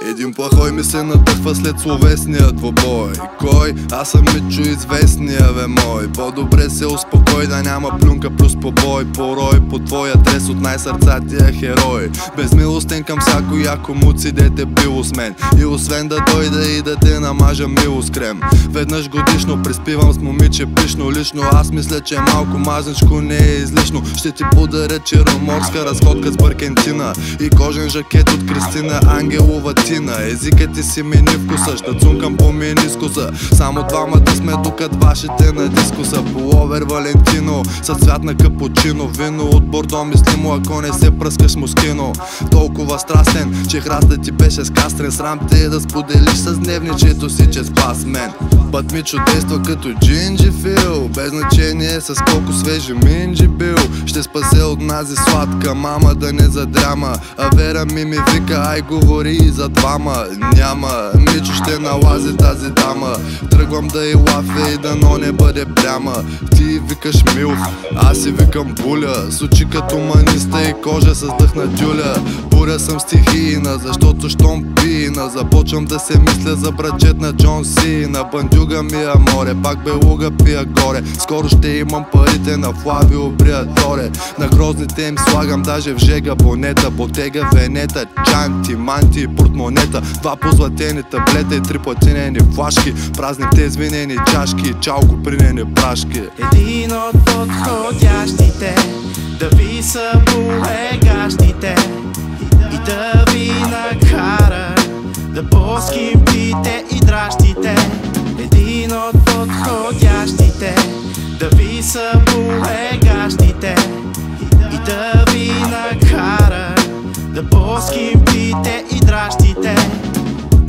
Един плахой ми се надъхва след словесния двобой. Кой? Аз съм Мичо известния, бе мой. По-добре се успокой, да няма плюнка плюс побой. Порой по твой адрес от най-сърцатия херой. Безмилостен към всяко яко муци, дете било с мен. И освен да дойда и да те намажа мило с крем. Веднъж годишно приспивам с момиче пишно. Лично аз мисля, че малко мазничко не е излишно. Ще ти подаря черноморска разходка с баркентина и кожен жакет от Кристина Ангелова Тина. Езикът ти си мени вкуса, ще цункам по менискуса. Само двамата сме докато вашите на дискуса. Пуловер Валентино с цвят на капучино. Вино от Бордо мислимо, ако не се пръскаш мускино. Толкова страстен, че храста ти беше скастрен. Срам те е да споделиш с дневничето си, че спас мен. Път Мичо действа като джинджи фил, без значение с колко свежи минджи бил. Ще спася от нази сладка мама да не задряма. А Вера ми вика, ай говори и за двама. Няма, Мичо ще налази тази дама. Тръгвам да и лафя и дано не бъде пряма. Ти викаш милф, аз си викам буля. С очи като маниста и кожа с дъх на дюля. Буря съм стихийна, защото щом пина започвам да се мисля за братчет на Джон Сина. Бандюга ми аморе, пак белуга пия горе. Скоро ще имам парите на Флавио Бриаторе. На грозните им слагам даже в жега бонета. Ботега, венета, чанти, манти и портмонета. 2 позлатени таблета и 3 платинени флашки. Празните звинени чашки, чалко принени прашки. Един от подходящите да ви събуегащите и да ви накара да поскипите и дращите. Един от подходящите да ви събуегащите и да ви накара да поскипите и дращите.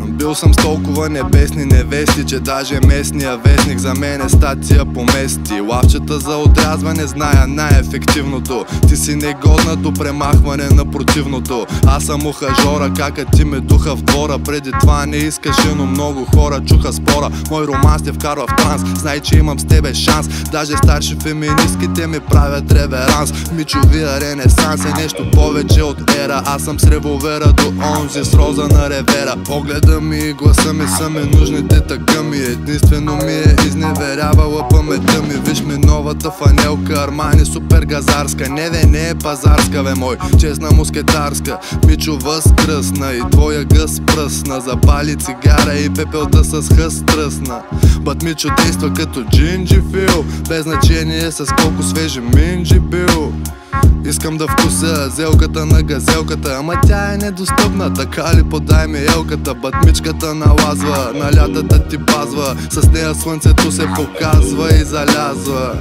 Бил съм с толкова небесни невести, че даже местния вестник за мен е статия помести. Лавчета за отрязване зная най-ефективното. Ти си негодна до премахване на противното. Аз съм ухажора, кака ти ме духа в двора. Преди това не искаше, но много хора чуха спора. Мой роман те вкарва в транс, знай, че имам с тебе шанс. Даже старши феминистките ми правят реверанс. Мичовия ренесанс е нещо повече от ера. Аз съм с револвера до онзи с роза на ревера. Погледа ми и гласа ми са ми нужните така ми. Единствено ми е изневерявала паметта ми. Виж ми новата фанелка, Армани супер газарска. Не е пазарска, бе мой, честна мускетарска. Мичо възкръсна и твоя гъс пръсна. Запали цигара и пепелта с хъст тръсна. Бът Мичо действа като джинджи фил, без значение с колко свежи минджи бил. Искам да вкуся зелката на газелката, ама тя е недостъпна. Така ли, подай ми елката. Батмичката налазва, на лятата ти базва. С нея слънцето се показва и залязва.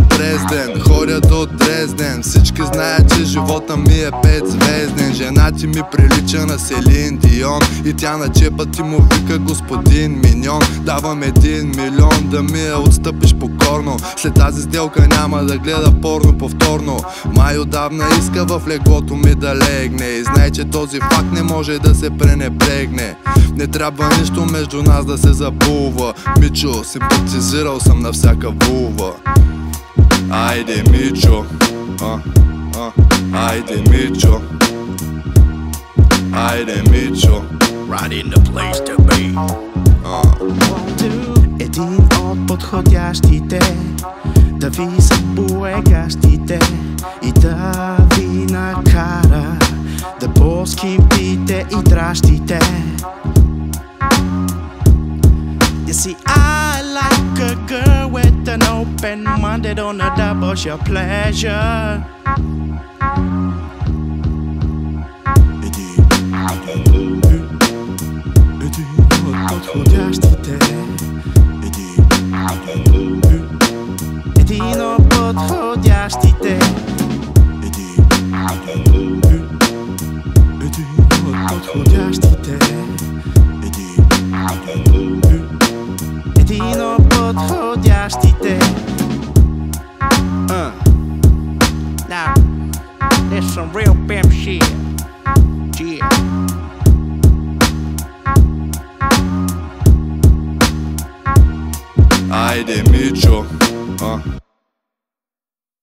Дрезден, ходя до Дрезден. Всички знаят, че живота ми е 5-звезден. Жена ти ми прилича на Селин Дион и тя на чепа ти му вика господин Миньон. Давам 1 милион да ми я отстъпиш покорно. След тази сделка няма да гледа порно повторно. Май отдавна иска в леглото ми да легне и знай, че този факт не може да се пренебрегне. Не трябва нищо между нас да се забулва. Мичо, симпатизирал съм на всяка вулва. Айде Мичо, айде Мичо, айде Мичо. Right in the place to be. Един от подходящите да ви събуегащите и да ви накара да поскипите и дращите. You see, I like a girl with an open mind that don't double your pleasure. Един от подходящите. Един от подходящите. Now, there's some real pimp shit. Yeah. Айде Мичо,